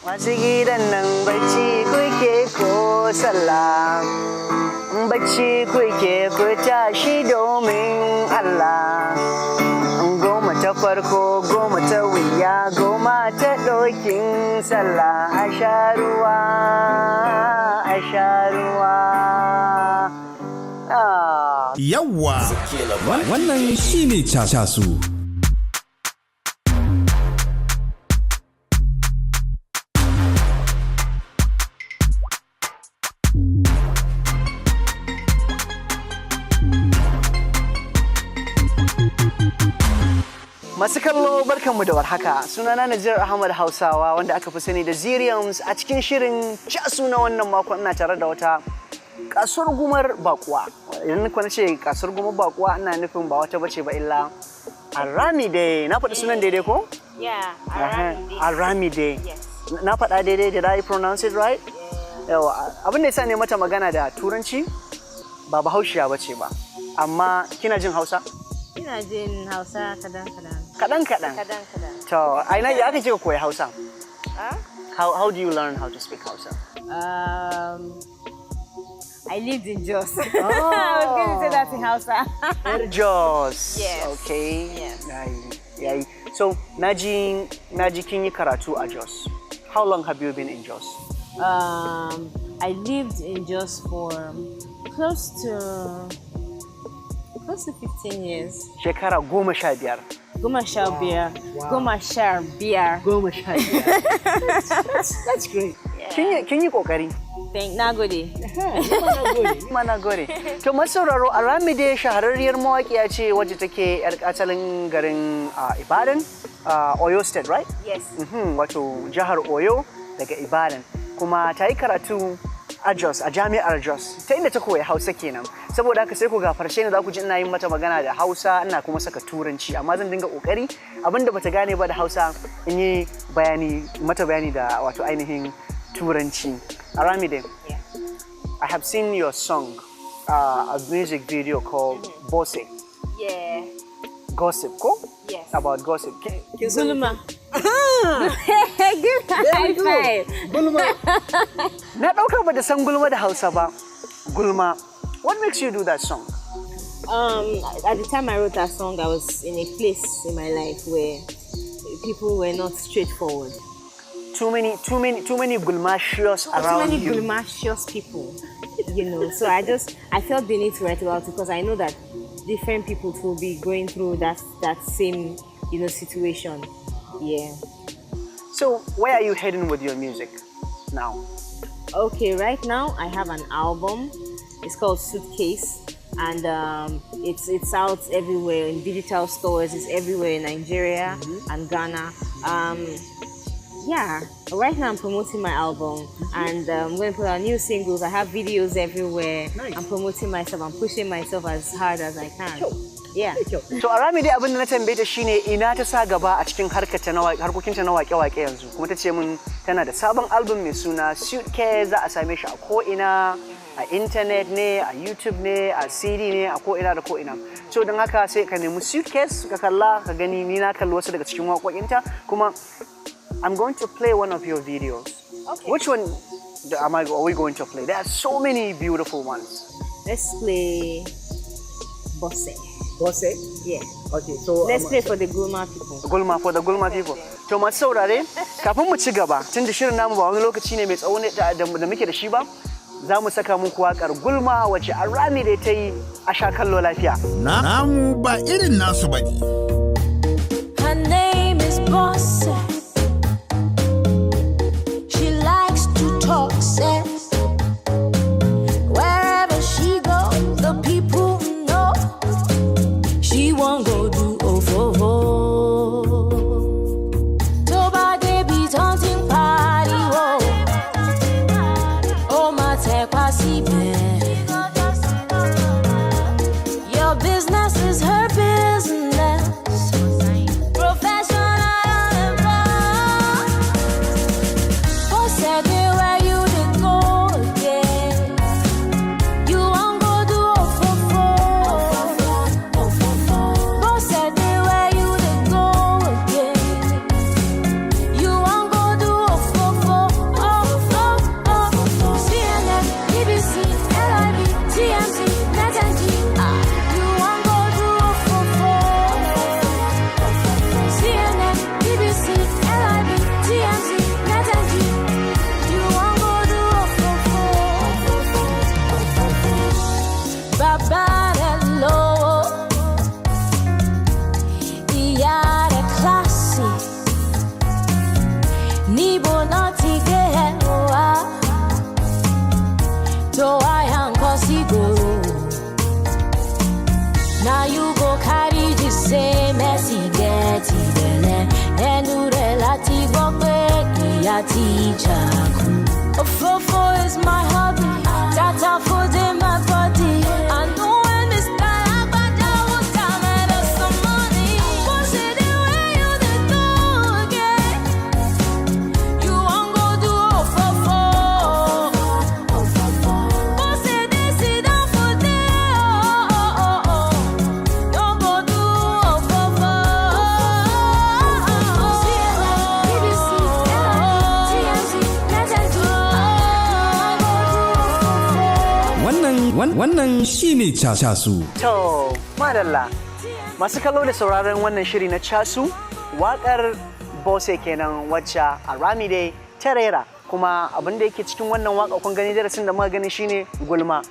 Masu gidan nan bacci kuke ko sallah, bacci kuke ku tashi domin Allah. Goma ta farko, goma ta wuya, goma ta ɗokin sallah, a sha ruwa, a sha ruwa. Yawwa, wannan shi ne casu. Masu kallo barkanmu da warhaka, sunana Najir Ahmad Hausawa wanda aka fi sani da Ziriams. A cikin shirin casu na wannan makon ina tare da wata kasuwar gumar bakuwa. Idan na ce kasuwar gumar bakuwa ina nufin ba wata bace ba illa Aramide. Na faɗi sunan daidai ko? Yeah, Aramide. Yes. Na faɗa daidai, did I pronounce it right? Yawa, abin da yasa ne mata magana da Turanci ba Bahaushiya bace ba. Amma kina jin Hausa? Ina jin Hausa kadan. Kadan. To, aina ya aka ce ka koyi Hausa? How do you learn how to speak Hausa? I lived in Jos. I was going to say that in Hausa. Jos. Yes. Okay. Yes. Yayi. So, naji kin yi karatu a Jos. How long have you been in Jos? I lived in Jos for close to 15 years. Shekara 15. 15. That's great. Yeah. Kin yi kokari. Nagode. Nagode. To masauraro, Aramide shahararriyar mawaƙiya ce wacce take yar asalin garin Ibadan, Oyo State, right? Yes. Wato jihar Oyo daga Ibadan. Kuma ta yi karatu a Jos, a jami'ar Jos. Ta inda ta koyi Hausa kenan. Saboda haka sai ku gafarce ni za ku ji ina yin mata magana da Hausa, ina kuma saka Turanci, amma zan dinga kokari abinda bata gane ba da Hausa in yi mata bayani da wato ainihin Turanci. Aramide, Yeah. I have seen your song, a music video called Bosse. Yeah. Gossip, ko? Yes. About gossip. Gulma. Give me a high five. Gulma. Na ɗauka ba da san gulma da Hausa ba. Gulma. What makes you do that song? At the time I wrote that song, I was in a place in my life where people were not straightforward. Too many gulmacious around Too many you. gulmacious people, So I felt the need to write about it because I know that different people will be going through that same, situation. Yeah. So where are you heading with your music now? Okay, right now I have an album. It's called Suitcase, and it's out everywhere in digital stores. It's everywhere in Nigeria and Ghana. Yeah, right now I'm promoting my album, and I'm going to put out new singles. I have videos everywhere. Nice. I'm promoting myself. I'm pushing myself as hard as I can. Kyau. Yeah. To Aramide abin da na tambaye ta shine ina ta sa gaba a cikin harkokinta na waƙe-waƙe yanzu, kuma ta ce min tana da sabon album mai suna Suitcase. Za a same shi a ko'ina, a internet ne, a YouTube ne, a CD ne, a ko'ina da ko'ina. So don haka sai ka nemi Suitcase ka kalla ka gani, ni na kalli wasu daga cikin waƙoƙinta, kuma I'm going to play one of your videos. Okay. Which one are we going to play? There are so many beautiful ones. Let's play Bosse. Bosse? Yeah. Okay, so Let's play for the Gulma people. Gulma, for the Gulma people. To masu saurare, kafin mu ci gaba, tun da shirin namu ba wani lokaci ne mai tsawo da muke da shi ba, za mu saka muku waƙar Gulma wacce Aramide ta yi a sha kallo lafiya. Namu ba irin nasu bane. Her name is Bosse. She likes to talk sense. Wherever she goes, the people know she won't go do ofo. Toba baby taunting party, whoa. Oh my tekwasi Your business is her business. not to get to I am go. Now you go carry the same messy get and do relativo ya teacher. Fofo is my hobby. Tata food in my body. I know when it's time, but I will come and have some money. Push it the way you did do again. You won't go do fofo. Push it this, sit down for there. Don't go do fofo. BBC, TNC, Wannan shine casu. To, madalla. Masu kallo da sauraron wannan shiri na casu, waƙar Bose kenan wacce Aramide ta rera. Kuma abin da yake cikin wannan waƙa kun gani darasin da muka gani shine gulma.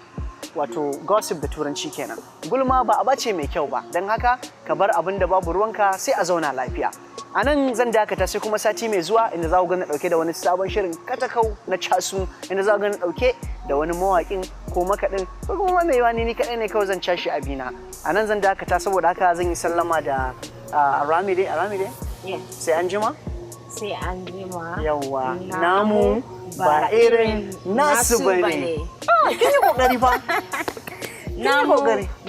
Wato gossip da turanci kenan. Gulma ba aba ce mai kyau ba, don haka ka bar abin da babu ruwanka sai a zauna lafiya. A nan zan dakata sai kuma sati mai zuwa inda za ku gani ɗauke da wani sabon shirin katakau na casu inda za ku gani ɗauke da wani mawaƙin ko makaɗin ko kuma mai yawa ni kaɗai ne kawai zan cashe abina. A nan zan dakata saboda haka zan yi sallama da Aramide. Sai an jima? Sai an jima. Yawwa, namu ba irin nasu bane. Kin yi kokari fa. Namu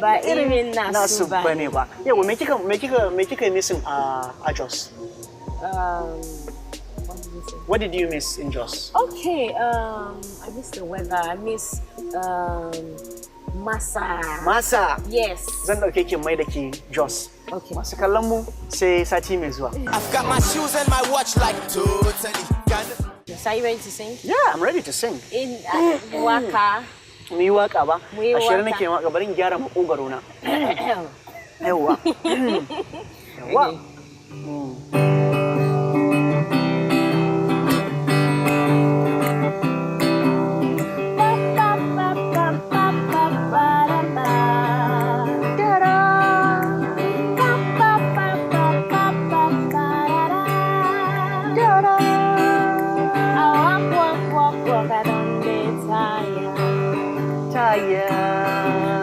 ba irin nasu bane ba. Yawwa, me kika missing a Jos? What did you miss in Jos? Okay, I miss the weather. I miss Masa. Yes. Zan dauke ki mai da ki Jos. Okay. Masu kallon mu sai sati mai zuwa. I've got my shoes and my watch like totally. Yes, are you ready to sing? Yeah, I'm ready to sing. In waka. Mu yi waka ba? Mu yi waka. Ashirin nake waka bari in gyara makogaro na. Yawwa. Yawwa.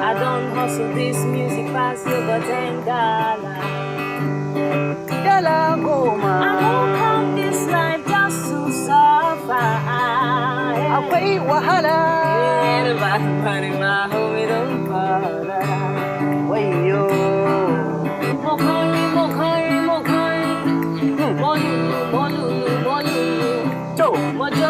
I don't hustle this music fast, you got $10. Dala goma. I won't come this life just to suffer. Akwai wahala. Everybody, my homie, don't bother. Wayo. Mokai. Molulu. To. Mojo.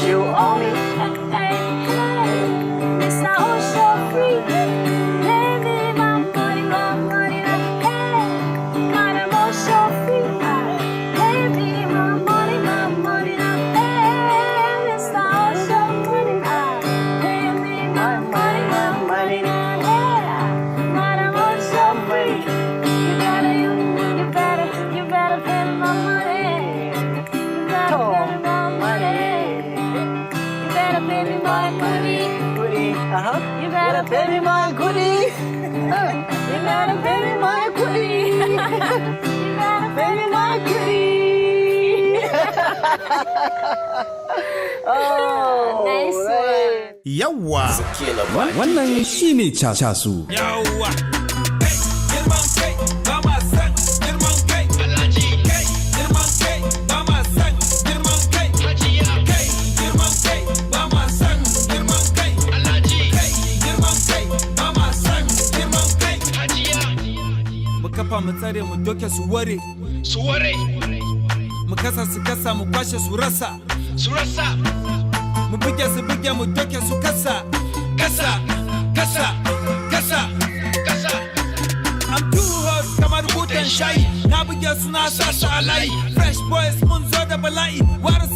You owe me. It's all so free. Pay me my money. I'm all so free. Pay me my money. It's all so free. Pay me my money. I'm all so free. You better pay me my money. You better pay me my money. You better pay me my goodie. You better pay me my goodie. You better pay me my goodie. Oh, Nice one. Yawwa. Wannan shine casu. Yawwa. Girman kai, ba ma san girman kai. Alhaji kai, girman kai, ba ma san girman kai. Hajiya kai, girman kai, ba ma san girman kai. Alhaji kai, girman kai, ba ma san girman kai. Hajiya. Mu kafa mu tsare mu doke su ware. Mu kasa su kasa mu kwashe su rasa. Mu buge su buge mu doke su kasa. I'm too hot kamar butan shayi. Na buge su na sa su a layi. Fresh boys mun zo da bala'i. Warin